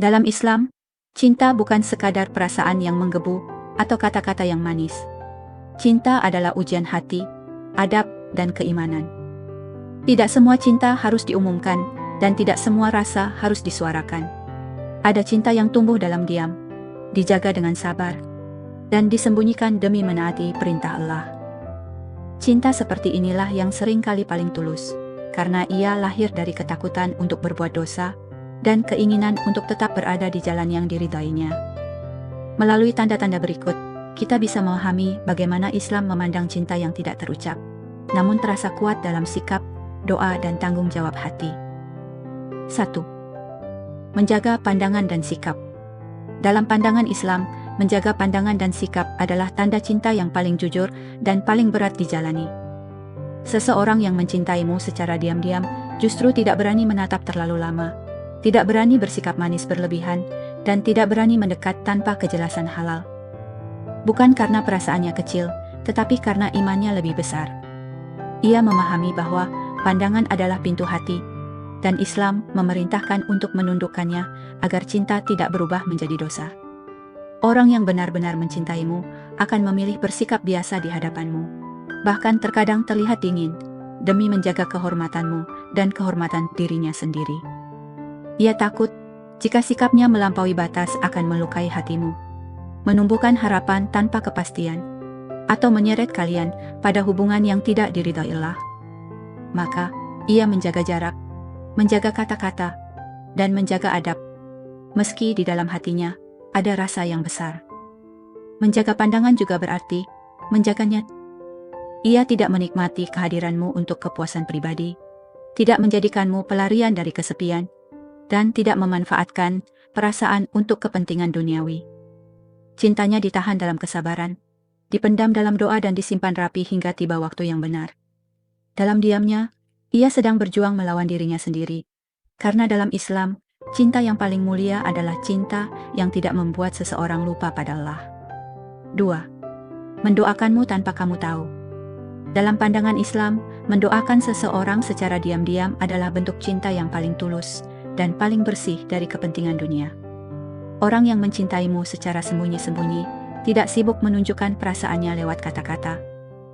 Dalam Islam, cinta bukan sekadar perasaan yang menggebu atau kata-kata yang manis. Cinta adalah ujian hati, adab, dan keimanan. Tidak semua cinta harus diumumkan, dan tidak semua rasa harus disuarakan. Ada cinta yang tumbuh dalam diam, dijaga dengan sabar, dan disembunyikan demi menaati perintah Allah. Cinta seperti inilah yang seringkali paling tulus, karena ia lahir dari ketakutan untuk berbuat dosa, dan keinginan untuk tetap berada di jalan yang diridainya. Melalui tanda-tanda berikut, kita bisa memahami bagaimana Islam memandang cinta yang tidak terucap, namun terasa kuat dalam sikap, doa, dan tanggung jawab hati. 1. Menjaga pandangan dan sikap. Dalam pandangan Islam, menjaga pandangan dan sikap adalah tanda cinta yang paling jujur dan paling berat dijalani. Seseorang yang mencintaimu secara diam-diam justru tidak berani menatap terlalu lama, tidak berani bersikap manis berlebihan, dan tidak berani mendekat tanpa kejelasan halal. Bukan karena perasaannya kecil, tetapi karena imannya lebih besar. Ia memahami bahwa pandangan adalah pintu hati, dan Islam memerintahkan untuk menundukkannya agar cinta tidak berubah menjadi dosa. Orang yang benar-benar mencintaimu akan memilih bersikap biasa di hadapanmu, bahkan terkadang terlihat dingin, demi menjaga kehormatanmu dan kehormatan dirinya sendiri. Ia takut jika sikapnya melampaui batas akan melukai hatimu, menumbuhkan harapan tanpa kepastian, atau menyeret kalian pada hubungan yang tidak diridhoi Allah. Maka, ia menjaga jarak, menjaga kata-kata, dan menjaga adab, meski di dalam hatinya ada rasa yang besar. Menjaga pandangan juga berarti menjaganya. Ia tidak menikmati kehadiranmu untuk kepuasan pribadi, tidak menjadikanmu pelarian dari kesepian, dan tidak memanfaatkan perasaan untuk kepentingan duniawi. Cintanya ditahan dalam kesabaran, dipendam dalam doa dan disimpan rapi hingga tiba waktu yang benar. Dalam diamnya, ia sedang berjuang melawan dirinya sendiri, karena dalam Islam, cinta yang paling mulia adalah cinta yang tidak membuat seseorang lupa pada Allah. 2. Mendoakanmu tanpa kamu tahu. Dalam pandangan Islam, mendoakan seseorang secara diam-diam adalah bentuk cinta yang paling tulus dan paling bersih dari kepentingan dunia. Orang yang mencintaimu secara sembunyi-sembunyi tidak sibuk menunjukkan perasaannya lewat kata-kata,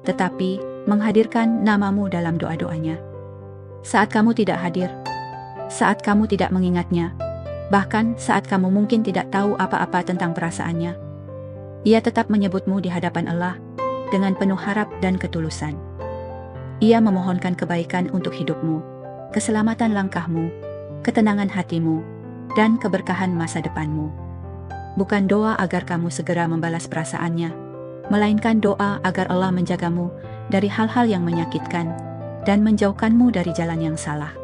tetapi menghadirkan namamu dalam doa-doanya. Saat kamu tidak hadir, saat kamu tidak mengingatnya, bahkan saat kamu mungkin tidak tahu apa-apa tentang perasaannya, ia tetap menyebutmu di hadapan Allah dengan penuh harap dan ketulusan. Ia memohonkan kebaikan untuk hidupmu, keselamatan langkahmu, ketenangan hatimu, dan keberkahan masa depanmu. Bukan doa agar kamu segera membalas perasaannya, melainkan doa agar Allah menjagamu dari hal-hal yang menyakitkan dan menjauhkanmu dari jalan yang salah.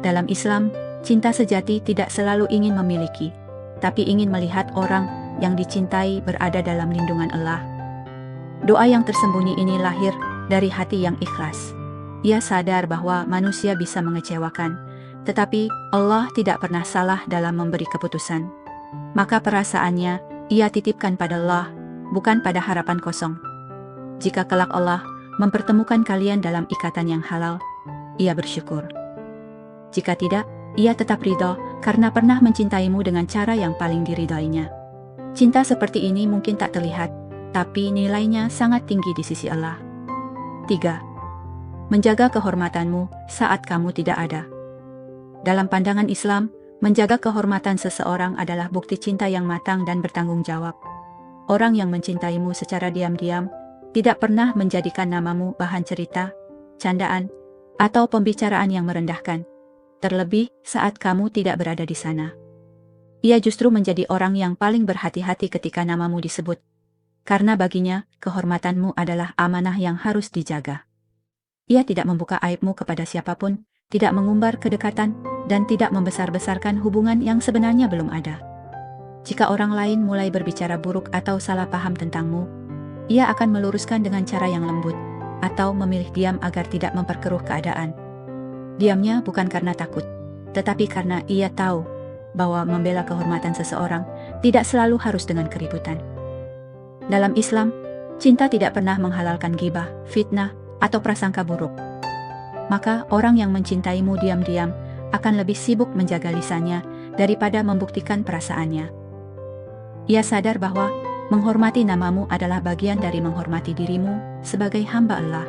Dalam Islam, cinta sejati tidak selalu ingin memiliki, tapi ingin melihat orang yang dicintai berada dalam lindungan Allah. Doa yang tersembunyi ini lahir dari hati yang ikhlas. Ia sadar bahwa manusia bisa mengecewakan, tetapi Allah tidak pernah salah dalam memberi keputusan. Maka perasaannya ia titipkan pada Allah, bukan pada harapan kosong. Jika kelak Allah mempertemukan kalian dalam ikatan yang halal, ia bersyukur. Jika tidak, ia tetap ridho karena pernah mencintaimu dengan cara yang paling diridhoinya. Cinta seperti ini mungkin tak terlihat, tapi nilainya sangat tinggi di sisi Allah. 3. Menjaga kehormatanmu saat kamu tidak ada. Dalam pandangan Islam, menjaga kehormatan seseorang adalah bukti cinta yang matang dan bertanggung jawab. Orang yang mencintaimu secara diam-diam tidak pernah menjadikan namamu bahan cerita, candaan, atau pembicaraan yang merendahkan, terlebih saat kamu tidak berada di sana. Ia justru menjadi orang yang paling berhati-hati ketika namamu disebut, karena baginya kehormatanmu adalah amanah yang harus dijaga. Ia tidak membuka aibmu kepada siapapun, tidak mengumbar kedekatan, dan tidak membesar-besarkan hubungan yang sebenarnya belum ada. Jika orang lain mulai berbicara buruk atau salah paham tentangmu, ia akan meluruskan dengan cara yang lembut, atau memilih diam agar tidak memperkeruh keadaan. Diamnya bukan karena takut, tetapi karena ia tahu bahwa membela kehormatan seseorang tidak selalu harus dengan keributan. Dalam Islam, cinta tidak pernah menghalalkan ghibah, fitnah, atau prasangka buruk. Maka orang yang mencintaimu diam-diam akan lebih sibuk menjaga lisannya daripada membuktikan perasaannya. Ia sadar bahwa menghormati namamu adalah bagian dari menghormati dirimu sebagai hamba Allah.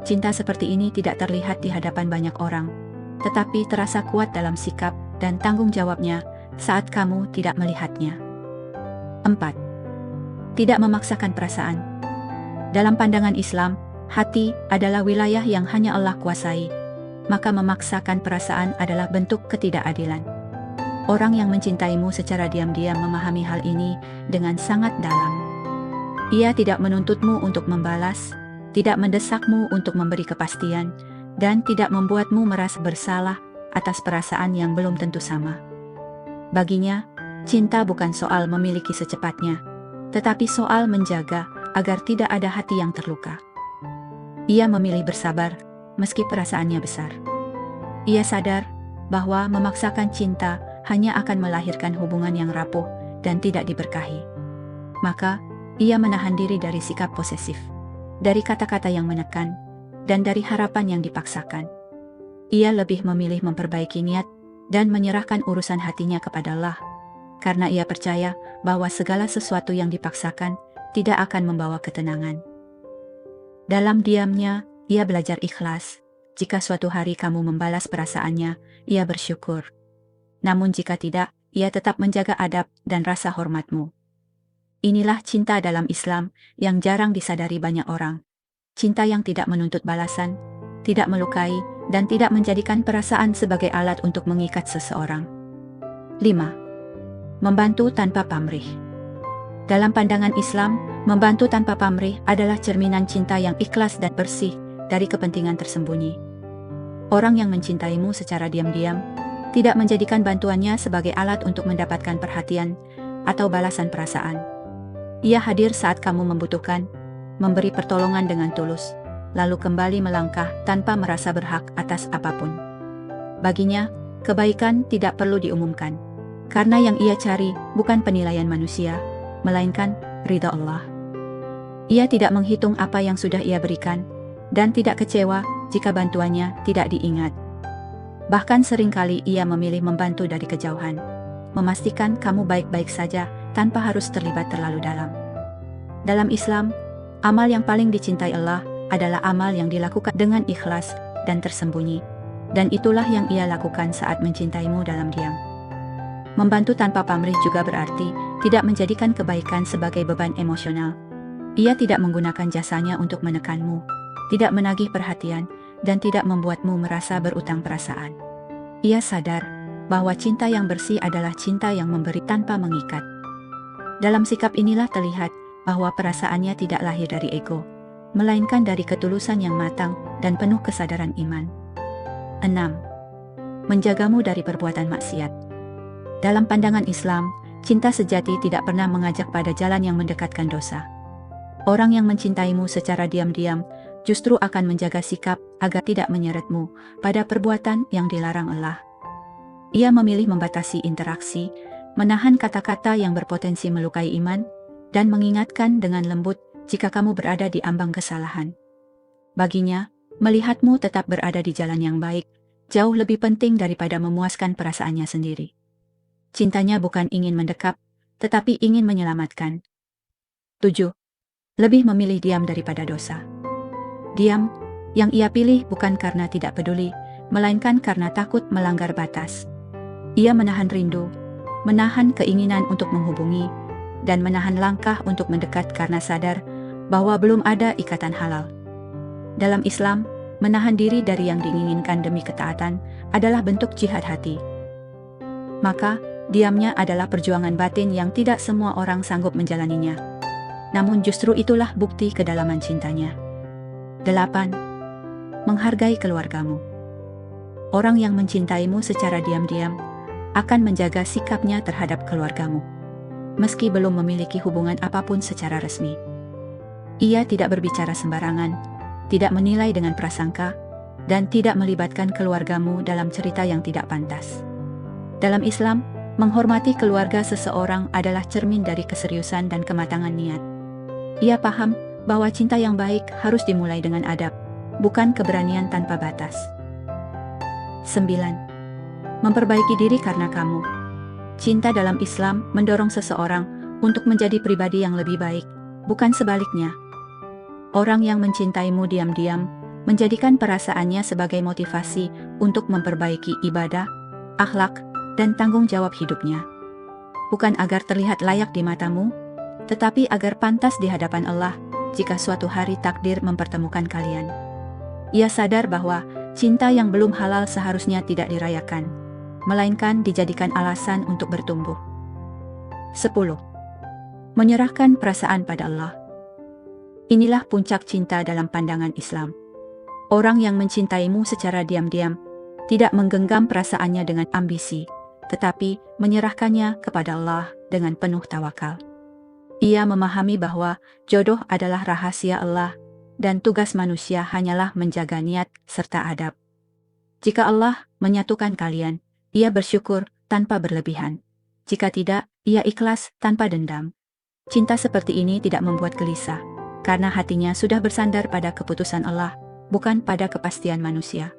Cinta seperti ini tidak terlihat di hadapan banyak orang, tetapi terasa kuat dalam sikap dan tanggung jawabnya saat kamu tidak melihatnya. 4. Tidak memaksakan perasaan. Dalam pandangan Islam, hati adalah wilayah yang hanya Allah kuasai, maka memaksakan perasaan adalah bentuk ketidakadilan. Orang yang mencintaimu secara diam-diam memahami hal ini dengan sangat dalam. Ia tidak menuntutmu untuk membalas, tidak mendesakmu untuk memberi kepastian, dan tidak membuatmu merasa bersalah atas perasaan yang belum tentu sama. Baginya, cinta bukan soal memiliki secepatnya, tetapi soal menjaga agar tidak ada hati yang terluka. Ia memilih bersabar, meski perasaannya besar. Ia sadar bahwa memaksakan cinta hanya akan melahirkan hubungan yang rapuh dan tidak diberkahi. Maka, ia menahan diri dari sikap posesif, dari kata-kata yang menekan, dan dari harapan yang dipaksakan. Ia lebih memilih memperbaiki niat dan menyerahkan urusan hatinya kepada Allah, karena ia percaya bahwa segala sesuatu yang dipaksakan tidak akan membawa ketenangan. Dalam diamnya, ia belajar ikhlas. Jika suatu hari kamu membalas perasaannya, ia bersyukur. Namun jika tidak, ia tetap menjaga adab dan rasa hormatmu. Inilah cinta dalam Islam yang jarang disadari banyak orang. Cinta yang tidak menuntut balasan, tidak melukai, dan tidak menjadikan perasaan sebagai alat untuk mengikat seseorang. 5. Membantu tanpa pamrih. Dalam pandangan Islam, membantu tanpa pamrih adalah cerminan cinta yang ikhlas dan bersih dari kepentingan tersembunyi. Orang yang mencintaimu secara diam-diam tidak menjadikan bantuannya sebagai alat untuk mendapatkan perhatian atau balasan perasaan. Ia hadir saat kamu membutuhkan, memberi pertolongan dengan tulus, lalu kembali melangkah tanpa merasa berhak atas apapun. Baginya, kebaikan tidak perlu diumumkan, karena yang ia cari bukan penilaian manusia, melainkan ridha Allah. Ia tidak menghitung apa yang sudah ia berikan, dan tidak kecewa jika bantuannya tidak diingat. Bahkan seringkali ia memilih membantu dari kejauhan, memastikan kamu baik-baik saja tanpa harus terlibat terlalu dalam. Dalam Islam, amal yang paling dicintai Allah adalah amal yang dilakukan dengan ikhlas dan tersembunyi, dan itulah yang ia lakukan saat mencintaimu dalam diam. Membantu tanpa pamrih juga berarti tidak menjadikan kebaikan sebagai beban emosional. Ia tidak menggunakan jasanya untuk menekanmu, tidak menagih perhatian, dan tidak membuatmu merasa berutang perasaan. Ia sadar bahwa cinta yang bersih adalah cinta yang memberi tanpa mengikat. Dalam sikap inilah terlihat bahwa perasaannya tidak lahir dari ego, melainkan dari ketulusan yang matang dan penuh kesadaran iman. 6. Menjagamu dari perbuatan maksiat. Dalam pandangan Islam, cinta sejati tidak pernah mengajak pada jalan yang mendekatkan dosa. Orang yang mencintaimu secara diam-diam justru akan menjaga sikap agar tidak menyeretmu pada perbuatan yang dilarang Allah. Ia memilih membatasi interaksi, menahan kata-kata yang berpotensi melukai iman, dan mengingatkan dengan lembut jika kamu berada di ambang kesalahan. Baginya, melihatmu tetap berada di jalan yang baik, jauh lebih penting daripada memuaskan perasaannya sendiri. Cintanya bukan ingin mendekap, tetapi ingin menyelamatkan. 7. Lebih memilih diam daripada dosa. Diam yang ia pilih bukan karena tidak peduli, melainkan karena takut melanggar batas. Ia menahan rindu, menahan keinginan untuk menghubungi, dan menahan langkah untuk mendekat karena sadar bahwa belum ada ikatan halal. Dalam Islam, menahan diri dari yang diinginkan demi ketaatan adalah bentuk jihad hati. Maka, diamnya adalah perjuangan batin yang tidak semua orang sanggup menjalaninya. Namun justru itulah bukti kedalaman cintanya. 8. Menghargai keluargamu. Orang yang mencintaimu secara diam-diam akan menjaga sikapnya terhadap keluargamu, meski belum memiliki hubungan apapun secara resmi. Ia tidak berbicara sembarangan, tidak menilai dengan prasangka, dan tidak melibatkan keluargamu dalam cerita yang tidak pantas. Dalam Islam, menghormati keluarga seseorang adalah cermin dari keseriusan dan kematangan niat. Ia paham bahwa cinta yang baik harus dimulai dengan adab, bukan keberanian tanpa batas. 9. Memperbaiki diri karena kamu. Cinta dalam Islam mendorong seseorang untuk menjadi pribadi yang lebih baik, bukan sebaliknya. Orang yang mencintaimu diam-diam menjadikan perasaannya sebagai motivasi untuk memperbaiki ibadah, akhlak, dan tanggung jawab hidupnya. Bukan agar terlihat layak di matamu, tetapi agar pantas di hadapan Allah jika suatu hari takdir mempertemukan kalian. Ia sadar bahwa cinta yang belum halal seharusnya tidak dirayakan, melainkan dijadikan alasan untuk bertumbuh. 10. Menyerahkan perasaan pada Allah. Inilah puncak cinta dalam pandangan Islam. Orang yang mencintaimu secara diam-diam tidak menggenggam perasaannya dengan ambisi, tetapi menyerahkannya kepada Allah dengan penuh tawakal. Ia memahami bahwa jodoh adalah rahasia Allah dan tugas manusia hanyalah menjaga niat serta adab. Jika Allah menyatukan kalian, ia bersyukur tanpa berlebihan. Jika tidak, ia ikhlas tanpa dendam. Cinta seperti ini tidak membuat gelisah, karena hatinya sudah bersandar pada keputusan Allah, bukan pada kepastian manusia.